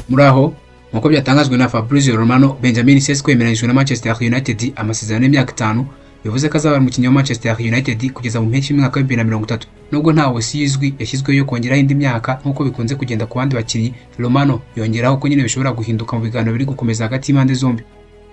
Muraho nkuko byatangajwe na Fabrizio Romano, Benjamin Sesko yemeranyijwe na Manchester United amasezerano y'imyaka 5, bivuze ko azaba umukinnyi wa Manchester United kugeza mu mpeshyi y'umwaka wa 2030. Nubwo nta wese yizwi yashyizweho yo kongeraho indi myaka nkuko bikunze kugenda ku bandi bakinnyi, Romano yongeraho ko nyine bishobora guhinduka mu biganiro biri gukomeza hagati y'impande zombi.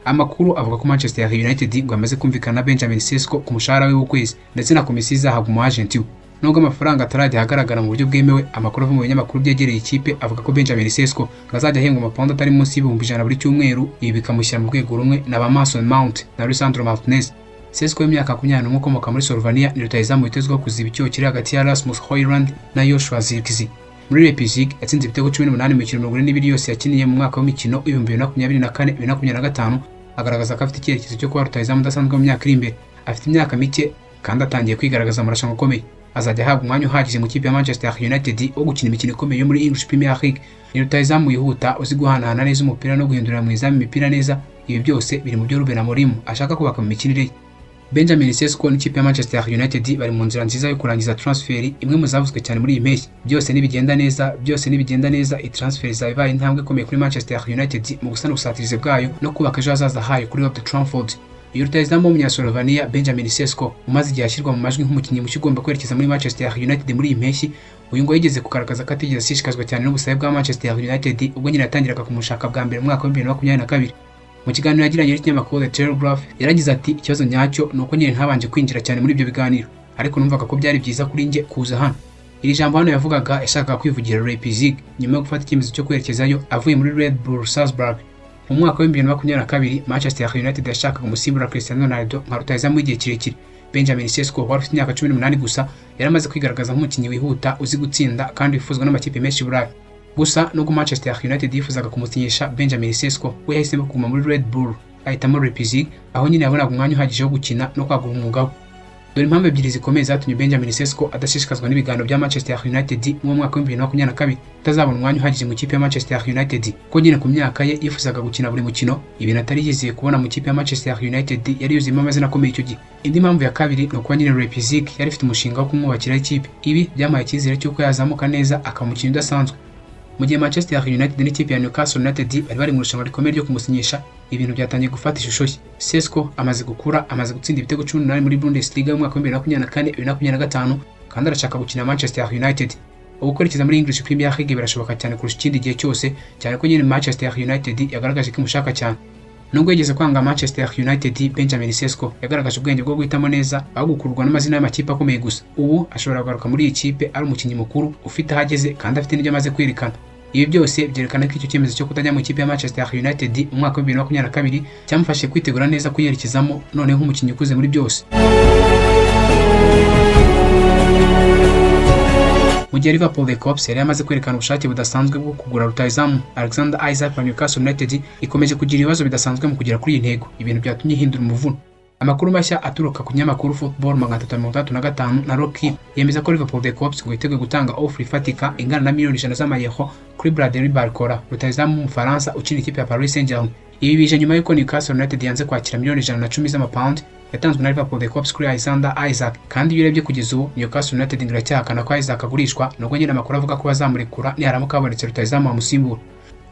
Amakuru avuga ko Manchester United ngo amaze kumvikana na Benjamin Sesko ku mushahara we w'ukwezi ndetse na komisiyo izahabwa umu agent we. Nubwo amafaranga atarajya ahagaragara mu buryo bwemewe, amakuru ava mu binyamakuru byegereye ikipe avuga ko Benjamin Sesko azajya ahembwa amapawundi atari munsi y'ibihumbi 100 buri cyumweru, ibi bikamushyira mu rwego rumwe na ba Mason Mount na Lisandro Martinez. Sesko w'imyaka 21 ukomoka muri Slovenia ni rutahizamu witezweho kuziba icyuho kiri hagati ya Rasmus Højlund na Joshua Zirkzee. Muri Leipzig yatsinze ibitego 18 mu mikino 42 yose yakiniye mu mwaka w'imikino 2024-2025, agaragaza ko afite icyerekezo cyo kuba rutahizamu udasanzwe mu myaka iri imbere. Afite imyaka mike kandi atangiye kwigaragaza mu marushanwa akomeye. Azajya ahabwa umwanya uhagije mu kipe ya Manchester United wo gukina imikino ikomeye yo muri English Premier League. Ni rutahizamu yihuta, uzi guhanahana neza umupira no guhindurira mu izamu imipira neza. Ibi byose biri mu byo Ruben Amorim ashaka kubaka mu mikinire ye. Benjamin Sesko n'ikipe ya Manchester United bari mu nzira nziza yo kurangiza transfer imwe mu zavuzwe cyane muri iyi mpeshyi. Byose nibigenda neza, i transfer izabaye intambwe ikomeye kuri Manchester United mu gusana ubusatirizi bwayo no kubaka ejo hazaza hayo kuri Old Trafford. Iyo rutahizamu w'umunyaslovenia Benjamin Sesko umaze igihe ashyirwa mu majwi nk'umukinnyi mushya ugomba kwerekeza muri Manchester United muri iyi mpeshyi, uyu ngo yigeze kugaragaza ko atigeze ashishikazwa cyane n'ubusabe bwa Manchester United ubwo nyine yatangiraga kumushaka bwa mbere mu mwaka wa 2022. Mu kiganiro yagiranye n'ikinyamakuru The Telegraph yaragize ati, ikibazo nyacyo ni uko nyine ntabanje kwinjira cyane muri ibyo biganiro, ariko numvaga ko byari byiza kuri njye kuza hano. Iri jambo hano yavugaga yashakaga kwivugira Leipzig nyuma yo gufata icyemezo cyo kwerekezayo avuye muri Red Bull Salzburg. Mu mwaka wa 2022 Manchester United yashakaga umusimbura Cristiano Ronaldo nka rutahizamu w'igihe kirekire. Benjamin Sesko wari ufite imyaka 18 gusa yaramaze kwigaragaza nk'umukinnyi wihuta uzi gutsinda kandi wifuzwa n'amakipe menshi i Burayi. Gusa nubwo Manchester United yifuzaga kumusinyisha, Benjamin Sesko we yahisemo kuguma muri Red Bull ahitamo Leipzig, aho nyine yabonaga umwanya uhagije wo gukina no kwagura umwuga we. Dore impamvu ebyiri zikomeye zatumye Benjamin Sesko adashishikazwa n'ibiganiro bya Manchester United mu mwaka wa 2022 utazabona umwanya uhagije mu kipe ya Manchester United, ko nyine ku myaka ye yifuzaga gukina buri mukino, ibintu atari yizeye kubona mu kipe ya Manchester United yari yuzuyemo amazina akomeye icyo gihe. Indi mpamvu ya kabiri ni uko nyine Leipzig yari ifite umushinga wo kumwubakira ikipe. Ibi byamaye icyizere cy'uko yazamuka neza akamukina udasanzwe. Mu gihe Manchester United n'ikipe ya Newcastle United bari mu rushanwa rikomeye ryo kumusinyisha, ibintu byatangiye gufata ishusho nshya. Sesko amaze gukura, amaze gutsinda ibitego 18 muri Bundesliga mu mwaka wa 2024-2025 kandi arashaka gukina Manchester United. Ubu kwerekeza muri English Premier League birashoboka cyane kurusha ikindi gihe cyose, cyane ko nyine Manchester United yagaragaje ko imushaka cyane. Nubwo yigeze kwanga Manchester United, Benjamin Sesko yagaragaje ubwenge bwo guhitamo neza aho gukururwa n'amazina y'amakipe akomeye gusa. Ubu ashobora kugaruka muri iyi kipe ari umukinnyi mukuru ufite ahageze kandi afite n'ibyo amaze kwerekana. Ibi byose byerekana ko icyo cyemezo cyo kutajya mu ikipe ya Manchester United mu mwaka wa 2022 cyamufashe kwitegura neza kuyerekezamo noneho nk'umukinnyi ukuze muri byose. Mu gihe Liverpool The Cops yari yamaze kwerekana ubushake budasanzwe bwo kugura rutahizamu Alexander Isak wa Newcastle United, ikomeje kugira ibibazo bidasanzwe mu kugera kuri iyi ntego, ibintu byatumye ihindura umuvuno. Amakuru mashya aturuka ku nyamakuru Football 335 na Rocky yemeza ko Liverpool The Cops ngo yiteguye gutanga offer ifatika ingana na miliyoni 100 z'amayero kuri Bradley Barcola, rutahizamu w'Umufaransa ukina ikipe ya Paris Saint-Germain. Ibi bije nyuma y'uko Newcastle United yanze kwakira miliyoni 110 z'amapawundi yatanzwe na Liverpool The Cops kuri Alexander Isak, kandi iyo urebye kugeza ubu Newcastle United iracyahakana ko Isak agurishwa, nubwo nyine amakuru avuga ko bazamurekura niharamuka habonetse rutahizamu wamusimbura.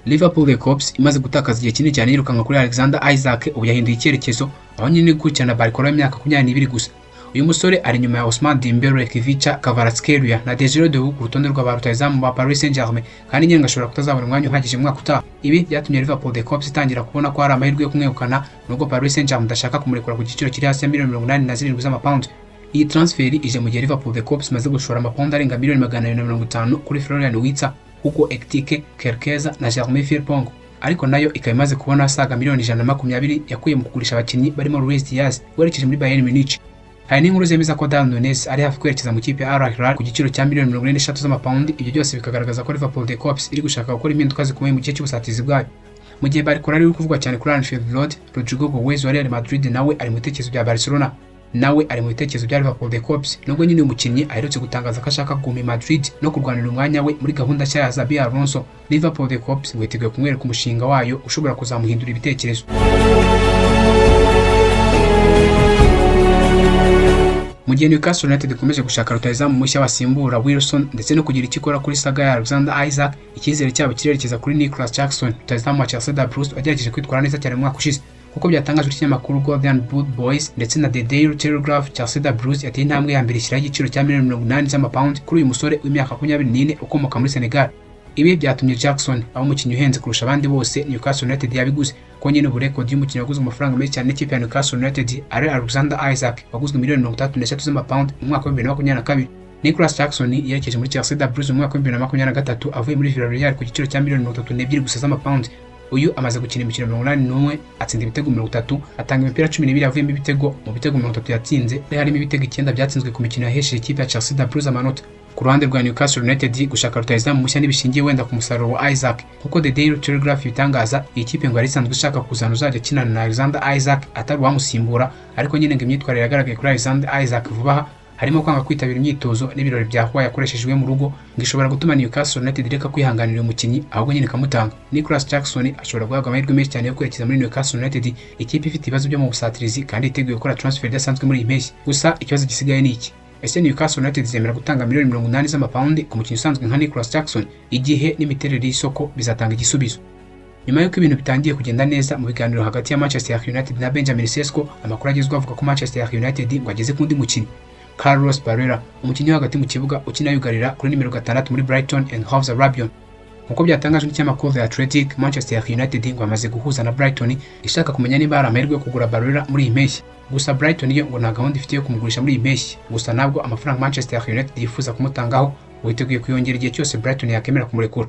Liverpool The Cops imaze gutakaza igihe kinini cyane yirukanka kuri Alexander Isak, ubu yahinduye icyerekezo aho nyine gukurikirana Barcola y'imyaka 22 gusa. Uyu musore ari nyuma ya Ousmane Dembele, Kvicha Kvaratskhelia na Desire Doué ku rutonde rwa rutahizamu ba Paris Saint-Germain, kandi nyine ngashobora kutazabona umwanya uhagije mu mwaka utaha. Ibi byatumye Liverpool The Cops itangira kubona ko hari amahirwe yo kumwegukana, nubwo Paris Saint-Germain idashaka kumurekura ku giciro kiri hasi ya miliyoni 87 z'amapawundi. Iyi transfer ije mu gihe Liverpool The Cops maze gushora amapawundi arenga miliyoni 250 kuri Florian Wirtz, Hugo Ekitike, Kerkeza na Jeremy Frimpong, ariko nayo ikaba imaze kubona asaga miliyoni 120 yakuye mu kugurisha abakinnyi barimo Luis Diaz werekeje muri Bayern Munich. Hari n'inkuru zemeza ko Darwin Núñez ari hafi kwerekeza mu kipe ya Al Hilal ku giciro cya miliyoni 43 z'amapawundi. Ibyo byose bikagaragaza ko Liverpool The Cops iri gushaka gukora impinduka zikomeye mu gihe cy'ubusatizi bwayo. Mu gihe Barcola ari kuvugwa cyane kuri Anfield Road, Rodrigo Goes wa Real Madrid nawe ari mu bitekerezo bya Barcelona, nawe ari mu bitekerezo bya Liverpool The Cops, nubwo nyine umukinnyi aherutse gutangaza ko ashaka kuguma i Madrid no kurwanira umwanya we muri gahunda nshya ya Xabi Alonso. Liverpool The Cops ngo yiteguye kumwereka umushinga wayo ushobora kuzamuhindura ibitekerezo. Mu gihe Newcastle United ikomeje gushaka rutahizamu mushya wasimbura Wilson ndetse no kugira icyo ikora kuri saga ya Alexander Isak, icyizere cyabo kirerekeza kuri Nicholas Jackson, rutahizamu wa Chelsea da Bruce wagerageje kwitwara neza cyane mu mwaka ushize. Kuko byatangajwe n'ikinyamakuru Guardian Boot Boys ndetse na The Daily Telegraph, Chelsea da Bruce yateye intambwe ya mbere ishyiraho igiciro cya $80 z'amapawundi kuri uyu musore w'imyaka 24 ukomoka muri Senegal. Ibi byatumye Jackson aba umukinnyi uhenze kurusha abandi bose Newcastle United yabiguze. Ko nyine ubu record y'umukinnyi waguzwe amafaranga menshi cyane n'ikipe ya Newcastle United ari Alexander Isak waguzwe $33 z'amapawundi mu mwaka wa 2022. Nicholas Jackson yerekeje muri Chelsea da Bruce mu mwaka wa 2023 avuye muri Villarreal ku giciro cya $32 gusa z'amapawundi. Uyu amaze gukina imikino 81, atsinda ibitego 30, atanga imipira 12 yavuyemo ibitego, mu bitego 30 yatsinze harimo ibitego 9 byatsinzwe ku mikino yahesheje ikipe ya Chelsea da Bruce amanota. Ku ruhande rwa Newcastle United gushaka rutahizamu mushya n'ibishingiye wenda ku musaruro wa Isak, kuko The Daily Telegraph bitangaza iyi kipe ngo yari isanzwe ishaka kuzana uzajya akinana na Alexander Isak atari uwamusimbura, ariko nyine ngo imyitwarire yagaragaye kuri Alexander Isak vuba aha harimo kwanga kwitabira imyitozo n'ibirori bya Huwa yakoreshejwe mu rugo, ngo ishobora gutuma Newcastle United reka kwihanganira umukinnyi ahubwo nyine kamutanga. Nicholas Jackson ashobora guhabwa amahirwe menshi cyane yo kwerekeza muri Newcastle United, ikipe ifite ibibazo byo mu busatirizi kandi iteguye gukora transfer idasanzwe muri iyi mpeshyi. Gusa ikibazo gisigaye ni iki: ese Newcastle United zemera gutanga $80 z'amapawundi ku mukinnyi usanzwe nka Nicholas Jackson? Igihe n'imiterere y'isoko bizatanga igisubizo. Nyuma y'uko ibintu bitangiye kugenda neza mu biganiro hagati ya Manchester United na Benjamin Sesko, amakuru agezweho avuga ko Manchester United ngo ageze ku ndi mukinnyi, Carlos Barrera, umukinnyi wo hagati mu kibuga ukina yugarira kuri nimero 6 muri Brighton and Hove Albion. Nkuko byatangajwe n'ikinyamakuru The Athletic, Manchester United ngo amaze guhuza na Brighton ishaka kumenya niba hari amahirwe yo kugura Barrera muri iyi mpeshyi. Gusa Brighton yo ngo nta gahunda ifite yo kumugurisha muri iyi mpeshyi. Gusa nabwo amafaranga Manchester United yifuza kumutangaho witeguye kuyongera igihe cyose Brighton yakemera kumurekura.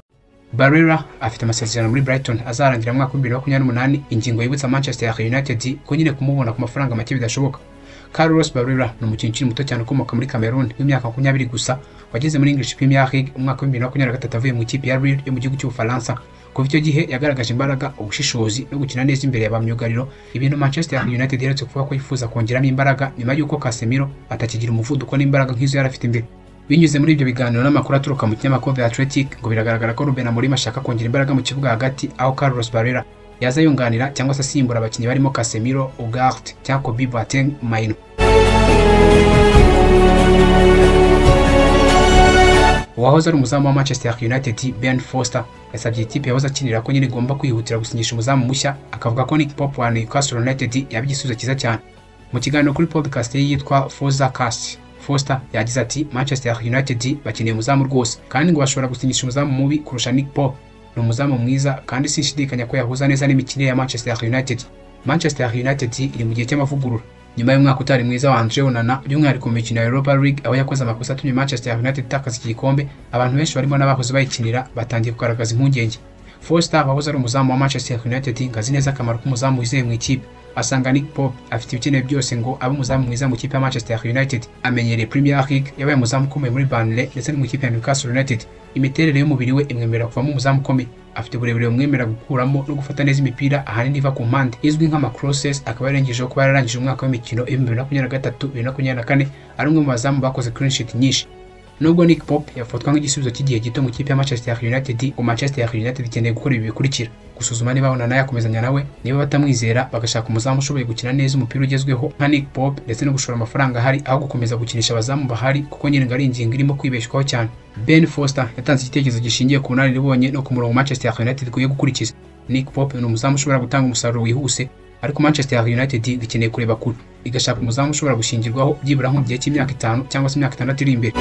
Barrera afite amasezerano muri Brighton azarangira mu mwaka wa 2028, ingingo yibutsa Manchester United ko nyine kumubona ku mafaranga make bidashoboka. Carlos Barrera ni umukinnyi ukiri muto cyane ukomoka muri Cameroon w'imyaka 20 gusa, wageze muri English Premier League mu mwaka wa 2023 avuye mu ikipe ya Lille yo mu gihugu cy'Ubufaransa. Kuva icyo gihe yagaragaje imbaraga, ubushishozi no gukina neza imbere y'abamyugariro, ibintu Manchester United yeretse kuvuga ko yifuza kongeramo imbaraga nyuma y'uko Casemiro atakigira umuvuduko n'imbaraga nk'izo yari afite imbere. Binyuze muri ibyo biganiro n'amakuru aturuka mu kinyamakuru The Athletic, ngo biragaragara ko Ruben Amorim ashaka kongera imbaraga mu kibuga hagati, aho Carlos Barrera yaza yunganira cyangwa se asimbura abakinnyi barimo Casemiro, Ugarte cyangwa Kobe Boateng Maino. Uwahoze ari umuzamu wa Manchester United Ben Foster yasabye ikipe yahoze akinira ko nyine igomba kwihutira gusinyisha umuzamu mushya, akavuga ko Nick Pope wa Newcastle United yaba igisubizo cyiza cyane. Mu kiganiro kuri podcast ye yitwa Fostercast, Foster yagize ati Manchester United bakeneye umuzamu rwose, kandi ngo bashobora gusinyisha umuzamu mubi kurusha Nick Pope. Ni umuzamu mwiza kandi sinshidikanya ko yahuza neza n'imikinire ya Manchester United. Manchester United iri mu gihe cy'amavugurura nyuma y'umwaka utari mwiza wa Andre Onana, by'umwihariko mu mikino ya Europa League aho yakoze amakosa atumye Manchester United itakaza iki gikombe. Abantu benshi barimo n'abahoze bayikinira batangiye kugaragaza impungenge. Foster wahoze ari umuzamu wa Manchester United ngazi neza akamaro k'umuzamu wizeye mu ikipe, asanga Nick Pope afite ibikenewe byose ngo abe umuzamu mwiza mu kipe ya Manchester United. Amenyereye Premier League, yabaye umuzamu ukomeye muri Burnley ndetse no mu kipe ya Newcastle United. Imiterere y'umubiri we imwemerera kuvamo umuzamu ukomeye, afite uburebure bumwemerera gukuramo no gufata neza imipira ahanini iva ku mpande izwi nk'ama crosses. Akaba yarengejeho kuba yararangije umwaka w'imikino 2023-2024 ari umwe mu bazamu bakoze clean sheet nyinshi. Nubwo Nick Pope yafatwa nk'igisubizo cy'igihe gito mu kipe ya Manchester United, Manchester United ikeneye gukora ibi bikurikira: gusuzuma niba Onana yakomezanya nawe, niba batamwizera bagashaka umuzamu ushoboye gukina neza umupira ugezweho nka Nick Pope, ndetse no gushora amafaranga ahari aho gukomeza gukinisha abazamu bahari, kuko nyine ngo ari ingingo irimo kwibeshwaho cyane. Ben Foster yatanze igitekerezo gishingiye ku bunararibonye no ku murongo Manchester United ikwiye gukurikiza. Nick Pope ni umuzamu ushobora gutanga umusaruro wihuse, ariko Manchester United ikeneye kureba kure, igashaka umuzamu ushobora gushingirwaho byibura nko mu gihe cy'imyaka 5 cyangwa se imyaka 6 iri imbere.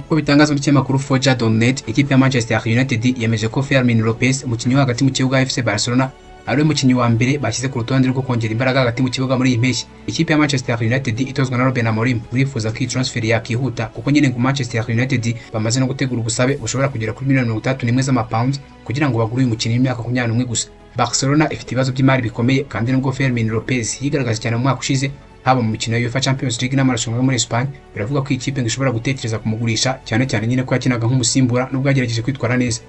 Ko bitangazwa n'ikinyamakuru Forja.net, ikipe ya Manchester United yemeje ko Fermin Lopez, umukinnyi wo hagati mu kibuga FC Barcelona, ari umukinnyi wa mbere bashyize ku rutonde rwo kongera imbaraga hagati mu kibuga muri iyi mpeshyi. Ikipe ya Manchester United itozwa na Ruben Amorim burifuza ko iyi transfer yakihuta, kuko nyine ngo Manchester United bamaze no gutegura ubusabe bushobora kugera kuri $31 z'amapawundi kugira ngo bagure uyu mukinnyi w'imyaka 21 gusa. Barcelona ifite ibibazo by'imari bikomeye, kandi nubwo Fermin Lopez yigaragaje cyane mu mwaka ushize haba mu mikino ya UEFA Champions League n'amarushanwa yo muri Espagne, biravuga ko ikipe ngo ishobora gutekereza kumugurisha, cyane cyane nyine ko yakinaga nk'umusimbura nubwo yagerageje kwitwara neza.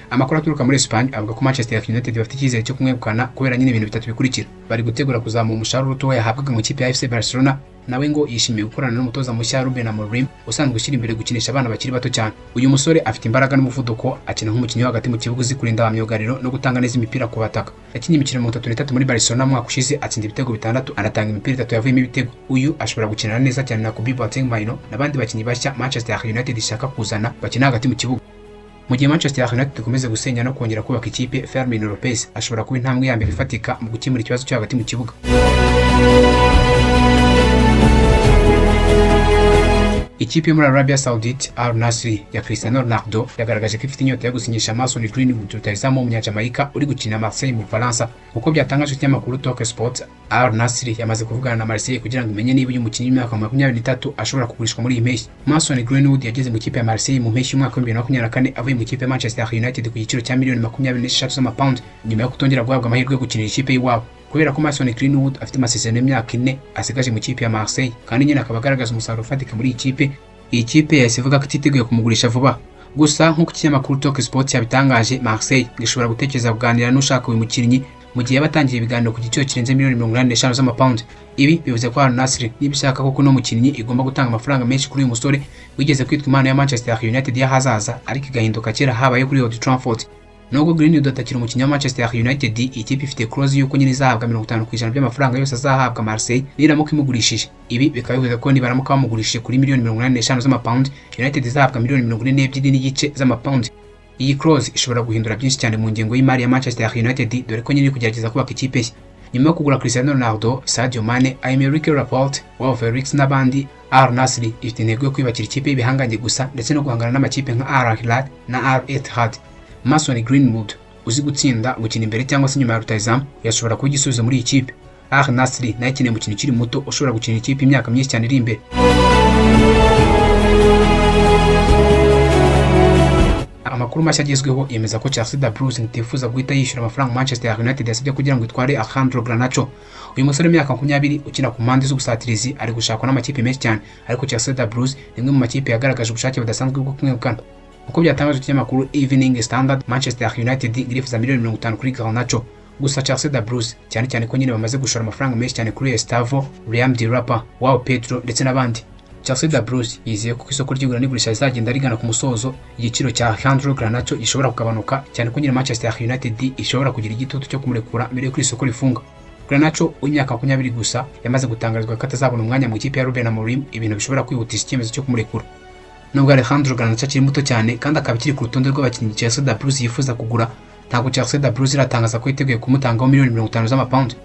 Amakuru aturuka muri Espagne avuga ko Manchester United bafite icyizere cyo kumwegukana kubera nyine ibintu bitatu bikurikira: bari gutegura kuzamura umusaruro uto yahabwaga mu kipe ya FC Barcelona, nawe ngo yishimiye gukorana n'umutoza mushya Ruben Amorim usanzwe ushyira imbere gukinisha abana bakiri bato cyane. Uyu musore afite imbaraga n'umuvuduko, akina nk'umukinnyi hagati mu kibuga uzi kurinda myugariro no gutanga neza imipira ku bataka. Yakinnye imikino 33 muri Barcelona mwaka ushize, atsinda ibitego 6 anatanga imipira 3 yavuyemo ibitego. Uyu ashobora gukinana neza cyane na Kobe Boateng n'abandi bakinnyi bashya Manchester United ishaka kuzana bakina hagati mu kibuga. Mu gihe Manchester United ikomeza gusenya no kongera kubaka ikipe, Fermin Lopez ashobora kuba intambwe ya mbere ifatika mu gukemura ikibazo cyo hagati mu kibuga. Ikipe muri Arabia Saudite Al Nassr ya Cristiano Ronaldo yagaragaje ko ifite inyota yo gusinyisha Mason Greenwood rutahizamu w'umunyajamaica uri gukina Marseille mu Faransa. Uko byatangajwe n'ikinyamakuru Talk Sport, Al Nassr yamaze kuvugana na Marseille kugira ngo imenye niba uyu mukinnyi w'imyaka 23 ashobora kugurishwa muri iyi mpeshyi. Mason Greenwood yageze mu kipe ya Marseille mu mpeshyi y'umwaka 2024 avuye mu kipe ya Manchester United ku giciro cya miliyoni 26 z'amapawundi nyuma yo kutongera guhabwa amahirwe yo gukinira ikipe y'iwabo. Kubera ko Mason Greenwood afite amasezerano y'imyaka 4 asigaje mu kipe ya Marseille kandi nyine akaba agaragaza umusaruro ufatika muri iyi kipe yahise ivuga ko ititeguye kumugurisha vuba. Gusa nk'uko ikinyamakuru Talk Sport yabitangaje, Marseille gishobora gutekereza kuganira n'ushaka uyu mukinnyi mu gihe yabatangiye ibiganiro ku giciro kirenze miliyoni 85 z'amapawundi. Ibi bivuze ko Al Nassr niba ishaka ko kuno mukinnyi igomba gutanga amafaranga menshi kuri uyu musore wigeze kwitwa impano ya Manchester United y'ahazaza ariko igahinduka kera habaye kuri Old Trafford. Nubwo Greenwood atakiri umukinnyi wa Manchester United, ikipe ifite clause yuko nyine izahabwa 50% by'amafaranga yose azahabwa Marseille niramuka imugurishije. Ibi bikaba bivuze ko nibaramuka bamugurishije kuri miliyoni 85 z'amapawundi, United izahabwa miliyoni 42 n'igice z'amapawundi. Iyi clause ishobora guhindura byinshi cyane mu ngingo y'imari ya Manchester United, dore ko nyine iri kugerageza kubaka ikipe ye. Nyuma yo kugura Cristiano Ronaldo, Sadio Mane, Aymeric Laporte, Joao Felix n'abandi, Al Nassr ifite intego yo kwibakira ikipe y'ibihanganye gusa ndetse no guhangana n'amakipe nka Al Hilal na Al Ittihad. Mason Greenwood uzi gutsinda, gukina imbere cyangwa se nyuma ya rutahizamu yashobora kuba igisubizo muri iyi kipe. Al Nassr nayo ikeneye umukino ukiri muto ushobora gukina ikipe imyaka myinshi cyane iri imbere. Amakuru mashya agezweho yemeza ko Chelsea da Bruce itifuza guhita yishyura amafaranga Manchester United yasabye kugira ngo itware Alejandro Garnacho. Uyu musore w'imyaka 20 ukina ku mpande z'ubusatirizi ari gushakwa n'amakipe menshi cyane, ariko Chelsea da Bruce ni imwe mu makipe yagaragaje ubushake budasanzwe bwo kumwegukana. Uko byatangajwe n'ikinyamakuru Evening Standard, Manchester United irifuza miliyoni 50 kuri Garnacho. Gusa Chelsea da Bruce cyane ko nyine bamaze gushora amafaranga menshi cyane kuri Estavo, Liam Delapa, Joao Pedro ndetse n'abandi. Chelsea da Bruce yizeye ko isoko ry'igura n'igurisha rizagenda rigana ku musozo, igiciro cya Alejandro Garnacho gishobora kugabanuka cyane ko nyine Manchester United ishobora kugira igitutu cyo kumurekura mbere yo isoko rifunga. Garnacho w'imyaka 20 gusa yamaze gutangarizwa ko atazabona umwanya mu ikipe ya Ruben Amorim, ibintu bishobora kwihutisha icyemezo cyo kumurekura. Nubwo Alejandro Garnacho akiri muto cyane kandi akaba akiri ku rutonde rw'abakinnyi Chelsea da Bruce yifuza kugura, ntabwo Chelsea da Bruce iratangaza ko yiteguye kumutangaho miliyoni 50 z'amapawundi.